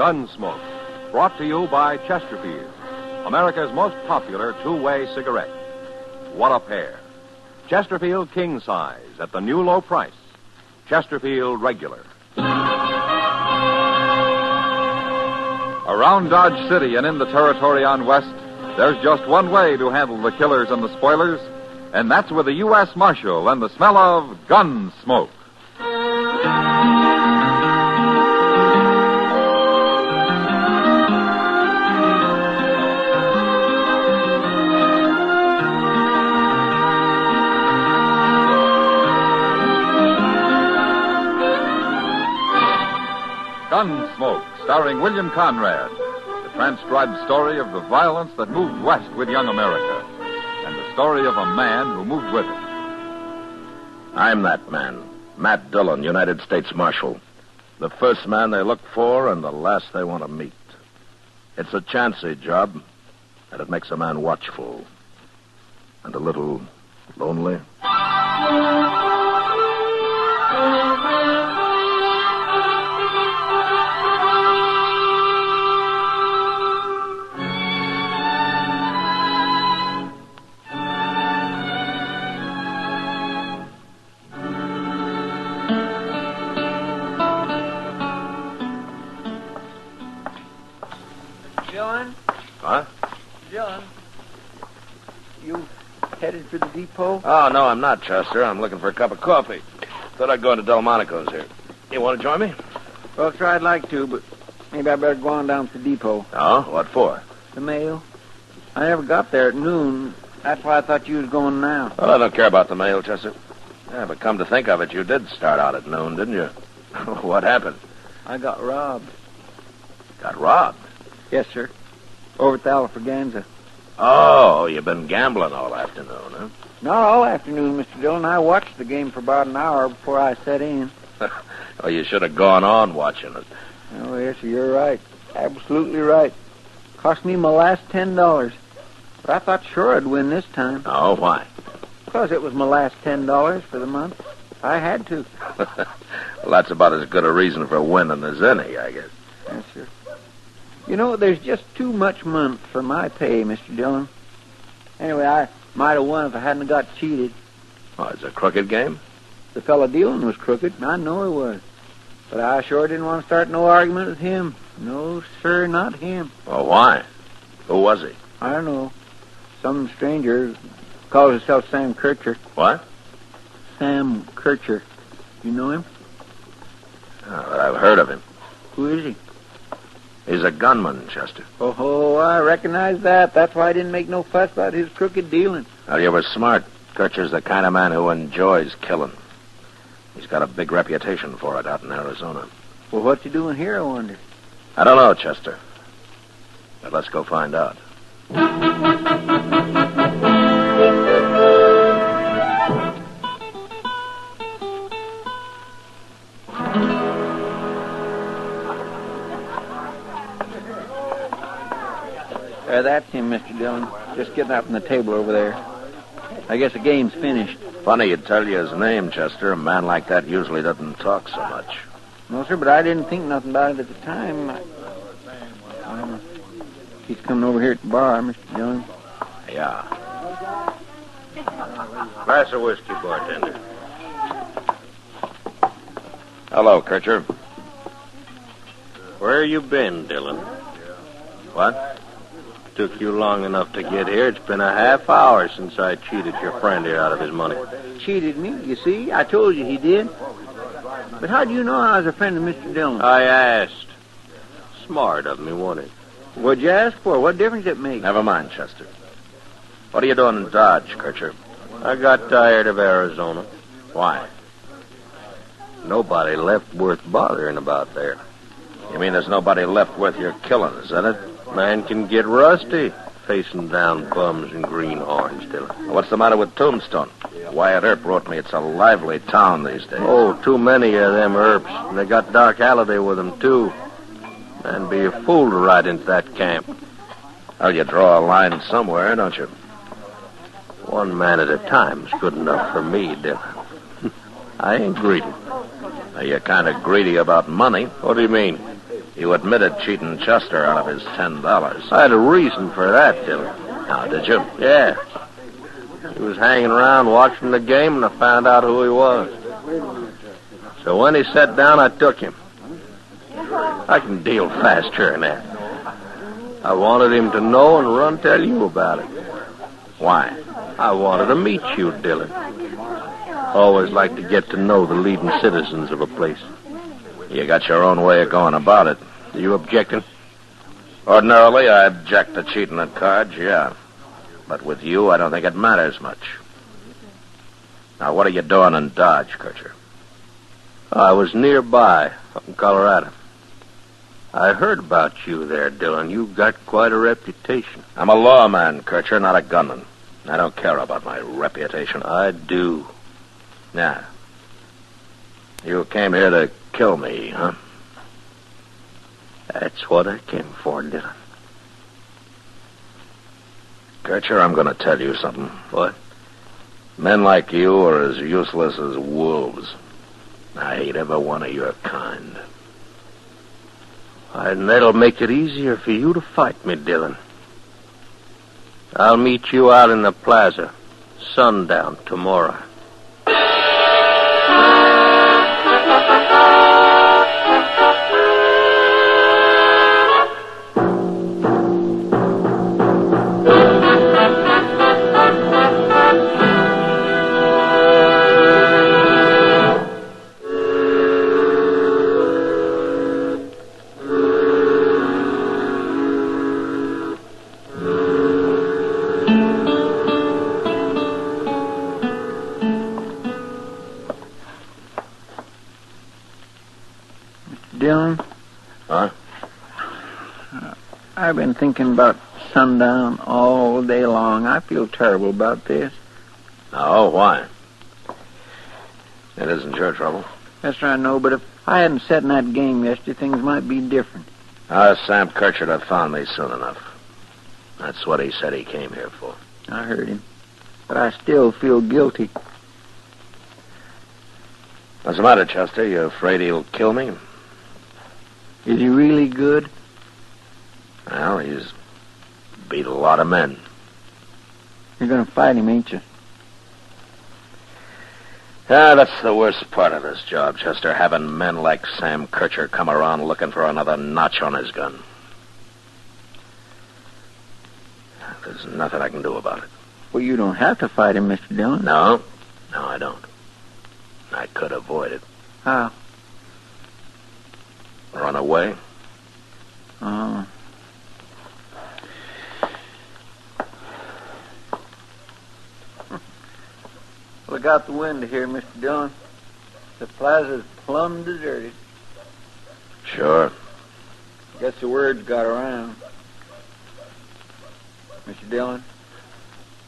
Gunsmoke, brought to you by Chesterfield, America's most popular two-way cigarette. What a pair. Chesterfield King Size at the new low price. Chesterfield Regular. Around Dodge City and in the territory on West, there's just one way to handle the killers and the spoilers, and that's with a U.S. Marshal and the smell of Gunsmoke. Gunsmoke, starring William Conrad, the transcribed story of the violence that moved west with young America, and the story of a man who moved with it. I'm that man, Matt Dillon, United States Marshal. The first man they look for and the last they want to meet. It's a chancy job, and it makes a man watchful and a little lonely. Dillon? Huh? Dillon? You headed for the depot? Oh, no, I'm not, Chester. I'm looking for a cup of coffee. Thought I'd go into Delmonico's here. You want to join me? Well, sure, I'd like to, but maybe I better go on down to the depot. Oh, what for? The mail. I never got there at noon. That's why I thought you was going now. Well, I don't care about the mail, Chester. Yeah, but come to think of it, you did start out at noon, didn't you? What happened? I got robbed. Got robbed? Yes, sir. Over at the Alfraganza. Oh, you've been gambling all afternoon, huh? Not all afternoon, Mr. Dillon. I watched the game for about an hour before I set in. Well, you should have gone on watching it. Oh, yes, sir, you're right. Absolutely right. Cost me my last $10. But I thought sure I'd win this time. Oh, why? Because it was my last $10 for the month. I had to. Well, that's about as good a reason for winning as any, I guess. Yes, sir. You know, there's just too much month for my pay, Mr. Dillon. Anyway, I might have won if I hadn't got cheated. Oh, it's a crooked game? The fella dealing was crooked, and I know he was. But I sure didn't want to start no argument with him. No, sir, not him. Well, why? Who was he? I don't know. Some stranger calls himself Sam Kert. What? Sam Kert. You know him? Oh, but I've heard of him. Who is he? He's a gunman, Chester. Oh, I recognize that. That's why I didn't make no fuss about his crooked dealing. Well, you were smart. Kircher's the kind of man who enjoys killing. He's got a big reputation for it out in Arizona. Well, what's he doing here, I wonder? I don't know, Chester. But let's go find out. That's him, Mr. Dillon. Just getting up from the table over there. I guess the game's finished. Funny you'd tell you his name, Chester. A man like that usually doesn't talk so much. No, sir, but I didn't think nothing about it at the time. He's coming over here at the bar, Mr. Dillon. Yeah. Glass of whiskey, bartender. Hello, Kircher. Where you been, Dillon? What? Took you long enough to get here. It's been a half hour since I cheated your friend here out of his money. Cheated me, you see? I told you he did. But how do you know I was a friend of Mr. Dillon? I asked. Smart of me, wasn't it? What'd you ask for? What difference it makes? Never mind, Chester. What are you doing in Dodge, Kircher? I got tired of Arizona. Why? Nobody left worth bothering about there. You mean there's nobody left worth your killing, is that it? Man can get rusty facing down bums and greenhorns, Dillon. What's the matter with Tombstone? Wyatt Earp wrote me it's a lively town these days. Oh, too many of them Earps. And they got Doc Halliday with them, too. Man, be a fool to ride into that camp. Well, you draw a line somewhere, don't you? One man at a time's good enough for me, Dillon. I ain't greedy. Now, you're kind of greedy about money. What do you mean? You admitted cheating Chester out of his $10. I had a reason for that, Dillon. Now, did you? Yeah. He was hanging around watching the game, and I found out who he was. So when he sat down, I took him. I can deal faster than that. I wanted him to know and run tell you about it. Why? I wanted to meet you, Dillon. Always like to get to know the leading citizens of a place. You got your own way of going about it. Are you objecting? Ordinarily, I object to cheating at cards, yeah. But with you, I don't think it matters much. Now, what are you doing in Dodge, Kircher? I was nearby, up in Colorado. I heard about you there, Dillon. You've got quite a reputation. I'm a lawman, Kircher, not a gunman. I don't care about my reputation. I do. Yeah. You came here to kill me, huh? That's what I came for, Dillon. Kircher, I'm going to tell you something. What? Men like you are as useless as wolves. I hate every one of your kind. And that'll make it easier for you to fight me, Dillon. I'll meet you out in the plaza, sundown tomorrow. Dillon? Huh? I've been thinking about sundown all day long. I feel terrible about this. Oh, why? It isn't your trouble. Yes, sir, I know, but if I hadn't sat in that game yesterday, things might be different. Sam Kert should have found me soon enough. That's what he said he came here for. I heard him. But I still feel guilty. What's the matter, Chester? You afraid he'll kill me? Is he really good? Well, he's beat a lot of men. You're going to fight him, ain't you? Yeah, that's the worst part of this job, Chester, having men like Sam Kert come around looking for another notch on his gun. There's nothing I can do about it. Well, you don't have to fight him, Mr. Dillon. No, I don't. I could avoid it. How? Run away? Oh. Look out the window here, Mr. Dillon. The plaza's plumb deserted. Sure. Guess the word's got around. Mr. Dillon,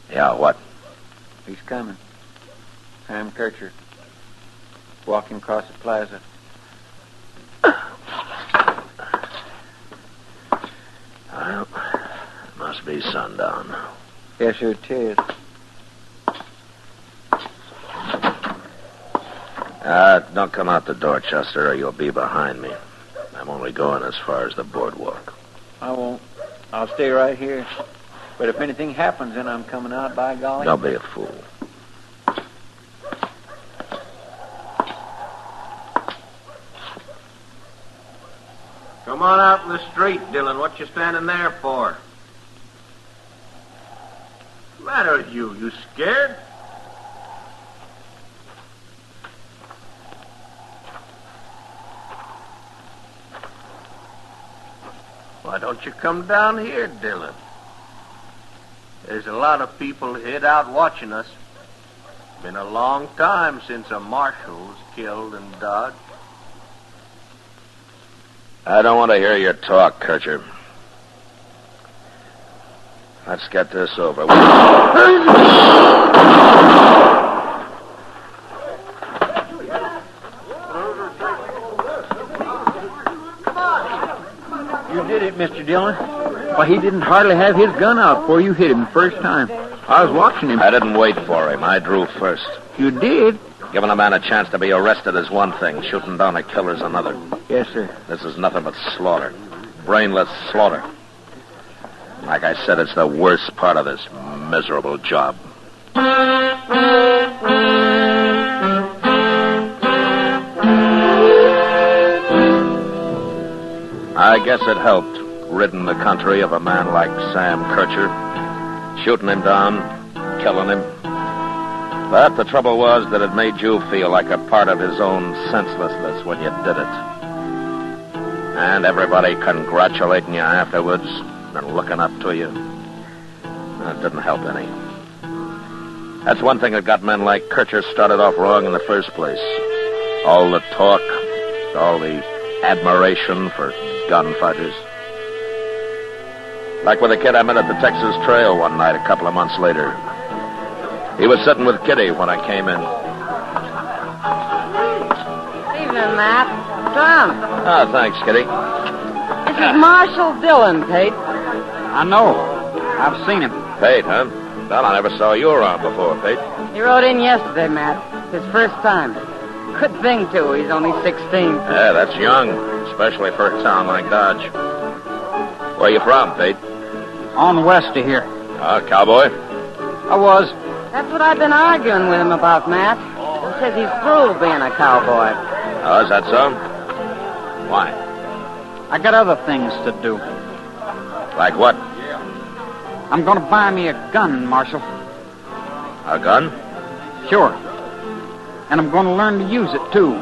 Yeah, what? he's coming. Sam Kert, walking across the plaza. Well, it must be sundown. Yes, sir, it is. Don't come out the door, Chester, or you'll be behind me. I'm only going as far as the boardwalk. I won't. I'll stay right here. But if anything happens, then I'm coming out, by golly. Don't be a fool. Come on out in the street, Dillon. What you standing there for? What's the matter with you? You scared? Why don't you come down here, Dillon? There's a lot of people hid out watching us. Been a long time since a marshal was killed in Dodge. I don't want to hear your talk, Kircher. Let's get this over with. You did it, Mr. Dillon. Why, he didn't hardly have his gun out before you hit him the first time. I was watching him. I didn't wait for him. I drew first. You did? Giving a man a chance to be arrested is one thing. Shooting down a killer's another. Yes, sir. This is nothing but slaughter. Brainless slaughter. Like I said, it's the worst part of this miserable job. I guess it helped, ridding the country of a man like Sam Kert. Shooting him down, killing him. But the trouble was that it made you feel like a part of his own senselessness when you did it. And everybody congratulating you afterwards and looking up to you. That didn't help any. That's one thing that got men like Kert started off wrong in the first place. All the talk, all the admiration for gunfighters. Like with a kid I met at the Texas Trail one night a couple of months later. He was sitting with Kitty when I came in. Evening, Matt. Tom. Ah, thanks, Kitty. This is Marshal Dillon, Pete. I know. I've seen him. Pete, huh? Well, I never saw you around before, Pete. He rode in yesterday, Matt. His first time. Good thing, too. He's only 16. Yeah, that's young, especially for a town like Dodge. Where you from, Pete? On west of here. Oh, cowboy? I was. That's what I've been arguing with him about, Matt. He says he's through being a cowboy. Oh, is that so? Why? I got other things to do. Like what? I'm going to buy me a gun, Marshal. A gun? Sure. And I'm going to learn to use it, too.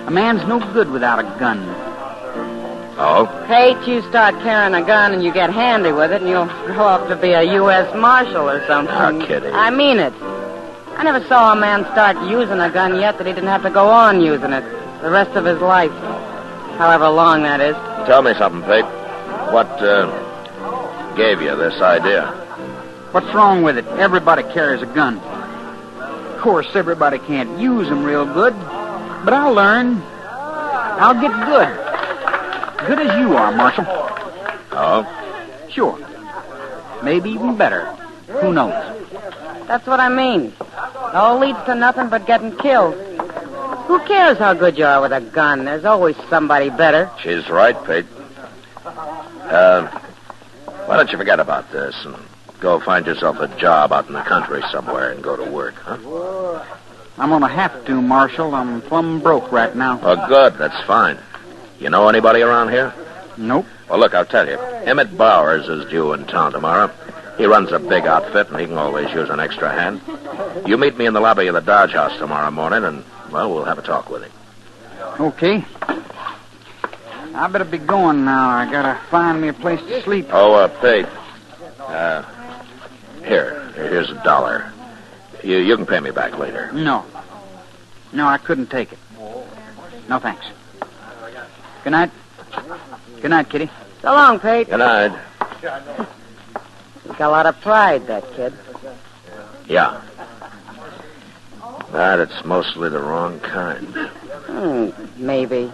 A man's no good without a gun. Oh? Pete, you start carrying a gun and you get handy with it and you'll grow up to be a U.S. Marshal or something. Oh, Kitty. I mean it. I never saw a man start using a gun yet that he didn't have to go on using it the rest of his life. However long that is. Tell me something, Pete. What, gave you this idea? What's wrong with it? Everybody carries a gun. Of course, everybody can't use them real good, but I'll learn. I'll get good. Good as you are, Marshal. Oh? Sure. Maybe even better. Who knows? That's what I mean. It all leads to nothing but getting killed. Who cares how good you are with a gun? There's always somebody better. She's right, Pete. Why don't you forget about this and go find yourself a job out in the country somewhere and go to work, huh? I'm going to have to, Marshal. I'm plumb broke right now. Oh, good. That's fine. You know anybody around here? Nope. Well, look, I'll tell you. Emmett Bowers is due in town tomorrow. He runs a big outfit, and he can always use an extra hand. You meet me in the lobby of the Dodge House tomorrow morning, and, well, we'll have a talk with him. Okay. I better be going now. I gotta find me a place to sleep. Oh, Pete. Here's $1. You can pay me back later. No. No, I couldn't take it. No, thanks. Good night. Good night, Kitty. So long, Pete. Good night. He's got a lot of pride, that kid. Yeah. But it's mostly the wrong kind. Maybe.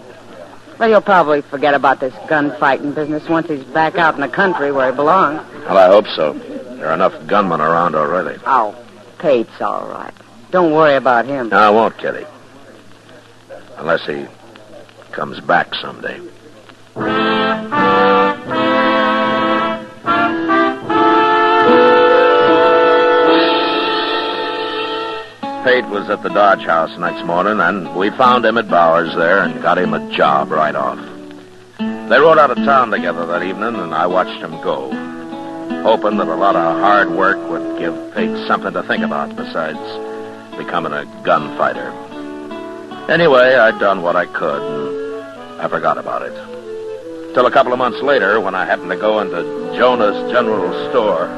Well, he'll probably forget about this gunfighting business once he's back out in the country where he belongs. Well, I hope so. There are enough gunmen around already. Oh, Pete's all right. Don't worry about him. No, I won't, Kitty. Unless he comes back someday. Pete was at the Dodge House next morning, and we found Emmett Bowers there and got him a job right off. They rode out of town together that evening, and I watched him go, hoping that a lot of hard work would give Pete something to think about besides becoming a gunfighter. Anyway, I'd done what I could, and I forgot about it. Till a couple of months later, when I happened to go into Jonah's General Store.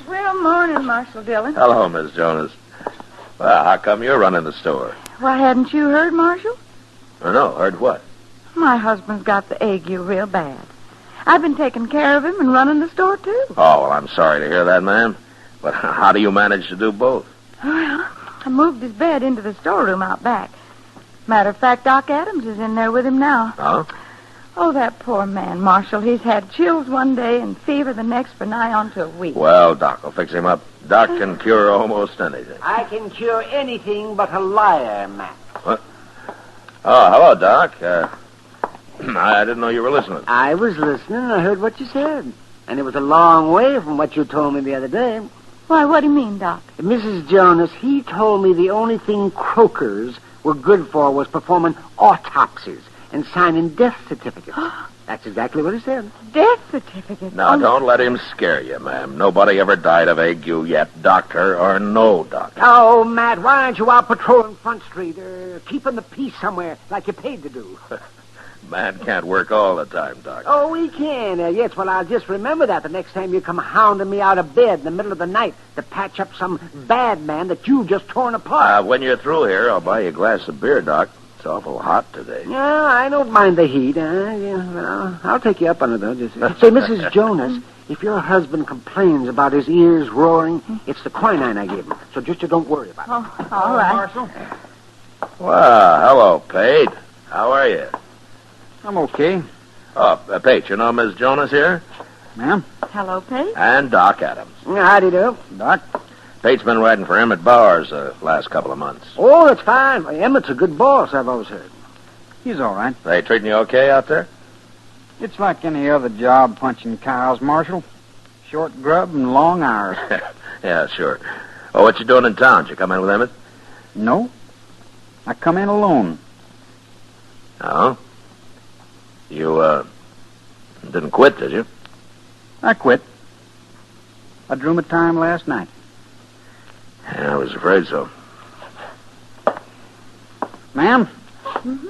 Well, morning, Marshal Dillon. Hello, Miss Jonas. Well, how come you're running the store? Why, hadn't you heard, Marshal? Oh, no, heard what? My husband's got the ague real bad. I've been taking care of him and running the store, too. Oh, well, I'm sorry to hear that, ma'am. But how do you manage to do both? Well, I moved his bed into the storeroom out back. Matter of fact, Doc Adams is in there with him now. Oh? Oh, that poor man, Marshal. He's had chills one day and fever the next for nigh on to a week. Well, Doc will fix him up. Doc can cure almost anything. I can cure anything but a liar, Matt. What? Oh, hello, Doc. I didn't know you were listening. I was listening and I heard what you said. And it was a long way from what you told me the other day. Why, what do you mean, Doc? Mrs. Jonas, he told me the only thing croakers were good for was performing autopsies and signing death certificates. That's exactly what he said. Death certificate? Now, don't let him scare you, ma'am. Nobody ever died of ague yet, doctor or no doctor. Oh, Matt, why aren't you out patrolling Front Street or keeping the peace somewhere like you're paid to do? Man can't work all the time, Doc. Oh, he can. Yes, well, I'll just remember that the next time you come hounding me out of bed in the middle of the night to patch up some bad man that you've just torn apart. When you're through here, I'll buy you a glass of beer, Doc. It's awful hot today. Yeah, I don't mind the heat. I'll take you up on it, though. Just say, Mrs. Jonas, if your husband complains about his ears roaring, it's the quinine I gave him. So just you don't worry about it. Oh, all right. Marshal. Well, hello, Pate. How are you? I'm okay. Oh, Pate, you know Miss Jonas here? Ma'am? Hello, Pate. And Doc Adams. Howdy do. Doc? Pate's been riding for Emmett Bowers the last couple of months. Oh, that's fine. Emmett's a good boss, I've always heard. He's all right. They treating you okay out there? It's like any other job punching cows, Marshal. Short grub and long hours. Yeah, sure. Oh, what you doing in town? Did you come in with Emmett? No. I come in alone. Oh? You, didn't quit, did you? I quit. I drew my time last night. Yeah, I was afraid so. Ma'am? Mm-hmm.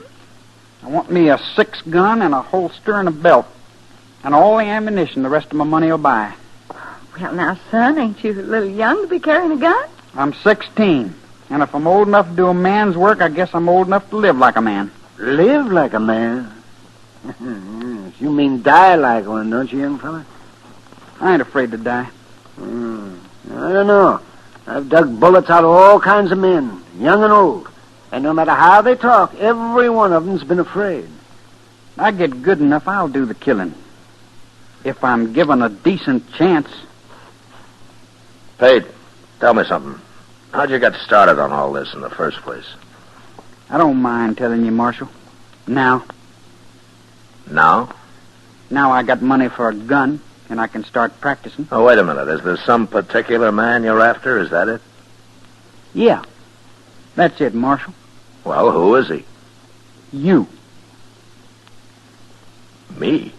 I want me a 6-gun and a holster and a belt. And all the ammunition the rest of my money will buy. Well, now, son, ain't you a little young to be carrying a gun? I'm 16. And if I'm old enough to do a man's work, I guess I'm old enough to live like a man. Live like a man? You mean die like one, don't you, young fella? I ain't afraid to die. I don't know. I've dug bullets out of all kinds of men, young and old. And no matter how they talk, every one of them's been afraid. I get good enough, I'll do the killing. If I'm given a decent chance. Pate, tell me something. How'd you get started on all this in the first place? I don't mind telling you, Marshal. Now Now? I got money for a gun, and I can start practicing. Oh, wait a minute. Is there some particular man you're after? Is that it? Yeah. That's it, Marshal. Well, who is he? You. Me?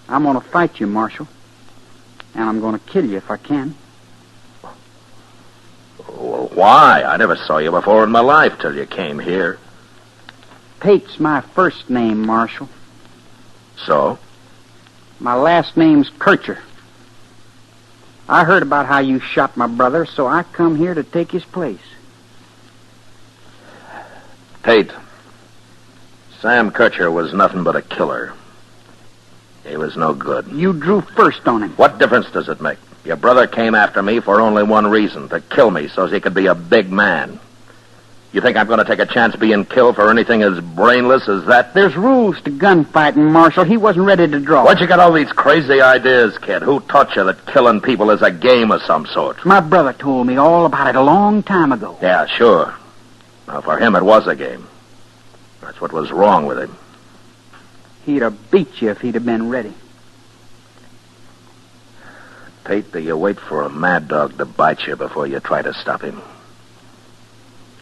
I'm going to fight you, Marshal. And I'm going to kill you if I can. Well, why? I never saw you before in my life till you came here. Pate's my first name, Marshal. So? My last name's Kercher. I heard about how you shot my brother, so I come here to take his place. Pate, Sam Kert was nothing but a killer. He was no good. You drew first on him. What difference does it make? Your brother came after me for only one reason, to kill me so he could be a big man. You think I'm going to take a chance being killed for anything as brainless as that? There's rules to gunfighting, Marshal. He wasn't ready to draw. Where'd you get all these crazy ideas, kid? Who taught you that killing people is a game of some sort? My brother told me all about it a long time ago. Yeah, sure. Now, for him, it was a game. That's what was wrong with him. He'd have beat you if he'd have been ready. Pate, do you wait for a mad dog to bite you before you try to stop him?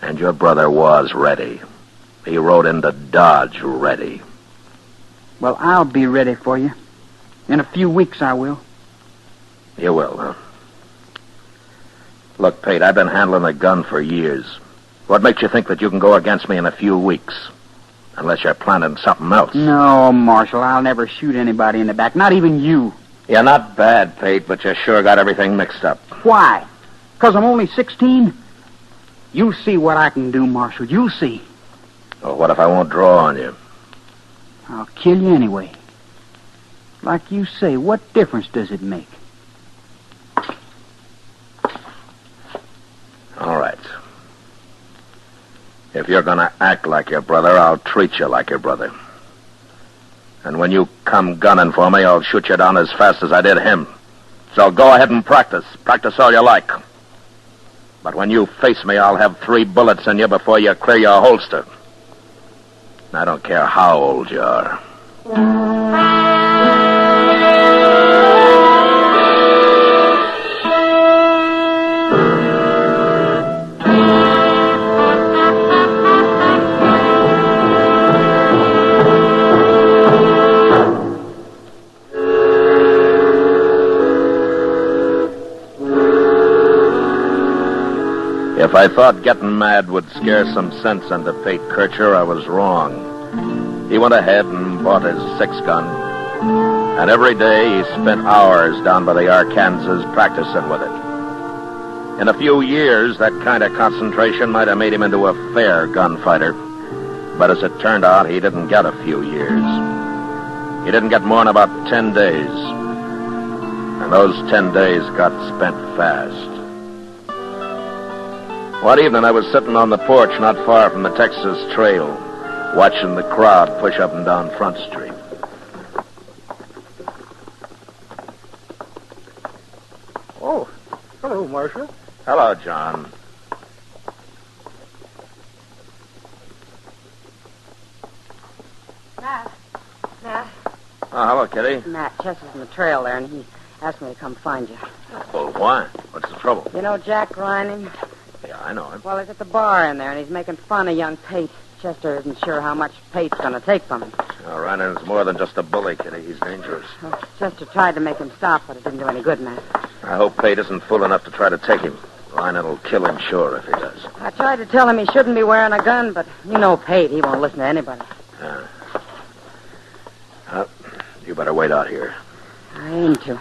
And your brother was ready. He rode into Dodge ready. Well, I'll be ready for you. In a few weeks, I will. You will, huh? Look, Pate, I've been handling a gun for years. What makes you think that you can go against me in a few weeks? Unless you're planning something else. No, Marshal, I'll never shoot anybody in the back, not even you. You're not bad, Pate, but you sure got everything mixed up. Why? 'Cause I'm only 16? You see what I can do, Marshal. You see. Well, what if I won't draw on you? I'll kill you anyway. Like you say, what difference does it make? All right. If you're going to act like your brother, I'll treat you like your brother. And when you come gunning for me, I'll shoot you down as fast as I did him. So go ahead and practice. Practice all you like. But when you face me, I'll have 3 bullets in you before you clear your holster. I don't care how old you are. If I thought getting mad would scare some sense into Pate Kircher, I was wrong. He went ahead and bought his 6-gun, and every day he spent hours down by the Arkansas practicing with it. In a few years, that kind of concentration might have made him into a fair gunfighter, but as it turned out, he didn't get a few years. He didn't get more than about 10 days, and those 10 days got spent fast. One evening, I was sitting on the porch not far from the Texas Trail, watching the crowd push up and down Front Street. Oh, hello, Marshal. Hello, John. Matt. Oh, hello, Kitty. Matt, Chester's in the trail there, and he asked me to come find you. Well, why? What's the trouble? You know Jack Reining? Yeah, I know him. Well, he's at the bar in there, and he's making fun of young Pate. Chester isn't sure how much Pate's going to take from him. All right, and it's more than just a bully, Kitty. He's dangerous. Well, Chester tried to make him stop, but it didn't do any good, Matt. I hope Pate isn't fool enough to try to take him. Ryan will kill him, sure, if he does. I tried to tell him he shouldn't be wearing a gun, but you know Pate. He won't listen to anybody. Yeah. You better wait out here. I aim to.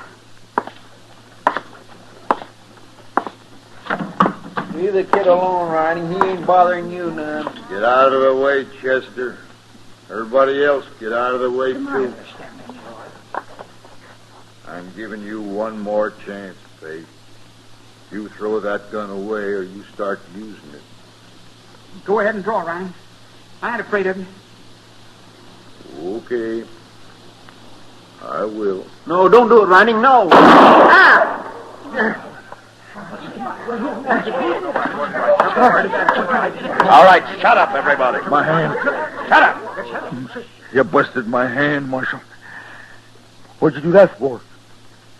Leave the kid alone, Ronnie. He ain't bothering you none. Get out of the way, Chester. Everybody else, get out of the way, too. I'm giving you one more chance, Faith. You throw that gun away or you start using it. Go ahead and draw, Ryan. I ain't afraid of you. Okay. I will. No, don't do it, Ronnie. No. All right, shut up, everybody. My hand. Shut up. You busted my hand, Marshal. What'd you do that for?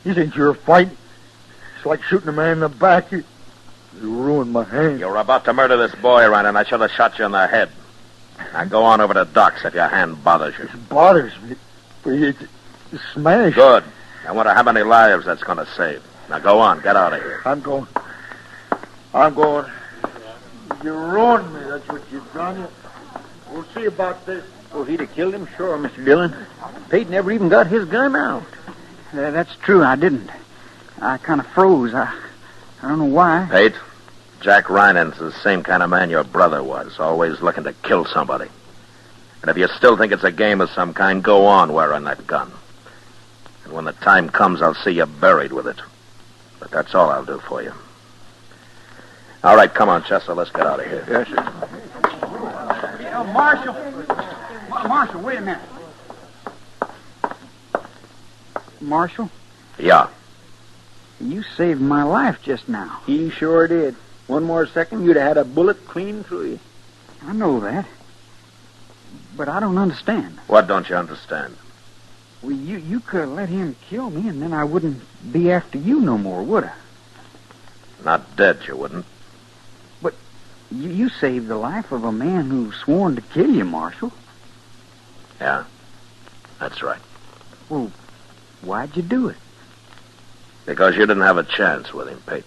You think you're a fight? It's like shooting a man in the back. You ruined my hand. You were about to murder this boy, Ryan, and I should have shot you in the head. Now go on over to Doc's if your hand bothers you. It bothers me. But it's smashed. Good. I wonder how many lives that's going to save. Now go on, get out of here. I'm going. You ruined me, that's what you've done. We'll see about this. Well, if he'd have killed him, sure, Mr. Dillon. Pate never even got his gun out. That's true, I didn't. I kind of froze. I don't know why. Pate, Jack Ryan's the same kind of man your brother was, always looking to kill somebody. And if you still think it's a game of some kind, go on wearing that gun. And when the time comes, I'll see you buried with it. But that's all I'll do for you. All right, come on, Chester, let's get out of here. Yes, sir. Marshal, wait a minute. Marshal, Yeah. you saved my life just now. He sure did. One more second, you'd have had a bullet clean through you. I know that. But I don't understand. What don't you understand? Well, you could have let him kill me, and then I wouldn't be after you no more, would I? Not dead, you wouldn't. But you saved the life of a man who sworn to kill you, Marshal. Yeah, that's right. Well, why'd you do it? Because you didn't have a chance with him, Pate.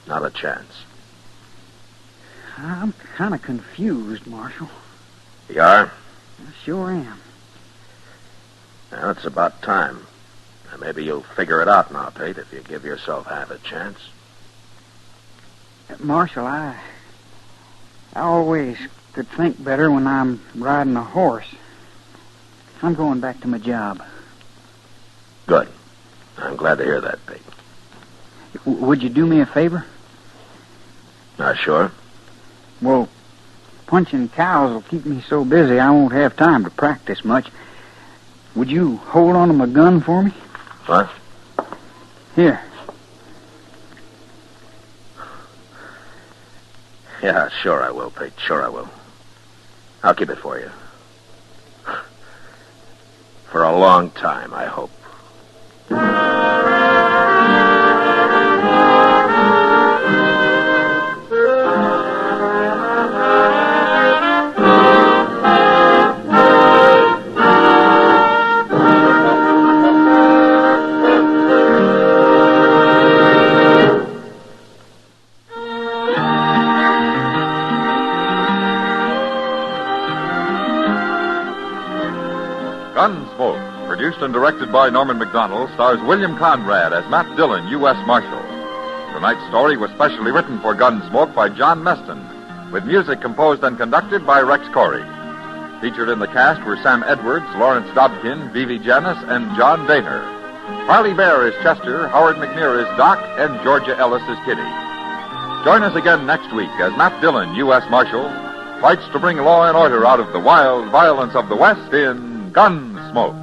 Not a chance. I'm kind of confused, Marshal. You are? I sure am. Well, it's about time. And maybe you'll figure it out now, Pate, if you give yourself half a chance. Marshal, I always could think better when I'm riding a horse. I'm going back to my job. Good. I'm glad to hear that, Pete. Would you do me a favor? Sure. Well, punching cows will keep me so busy I won't have time to practice much. Would you hold on to my gun for me? What? Here. Yeah, sure I will, Pete. Sure I will. I'll keep it for you. For a long time, I hope. Gunsmoke, produced and directed by Norman MacDonald, stars William Conrad as Matt Dillon, U.S. Marshal. Tonight's story was specially written for Gunsmoke by John Meston, with music composed and conducted by Rex Corey. Featured in the cast were Sam Edwards, Lawrence Dobkin, Vivi Janis, and John Daner. Harley Bear is Chester, Howard McNear is Doc, and Georgia Ellis is Kitty. Join us again next week as Matt Dillon, U.S. Marshal, fights to bring law and order out of the wild violence of the West in Gunsmoke.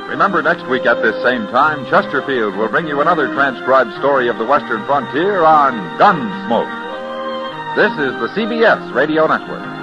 Remember, next week at this same time, Chesterfield will bring you another transcribed story of the Western frontier on Gunsmoke. This is the CBS Radio Network.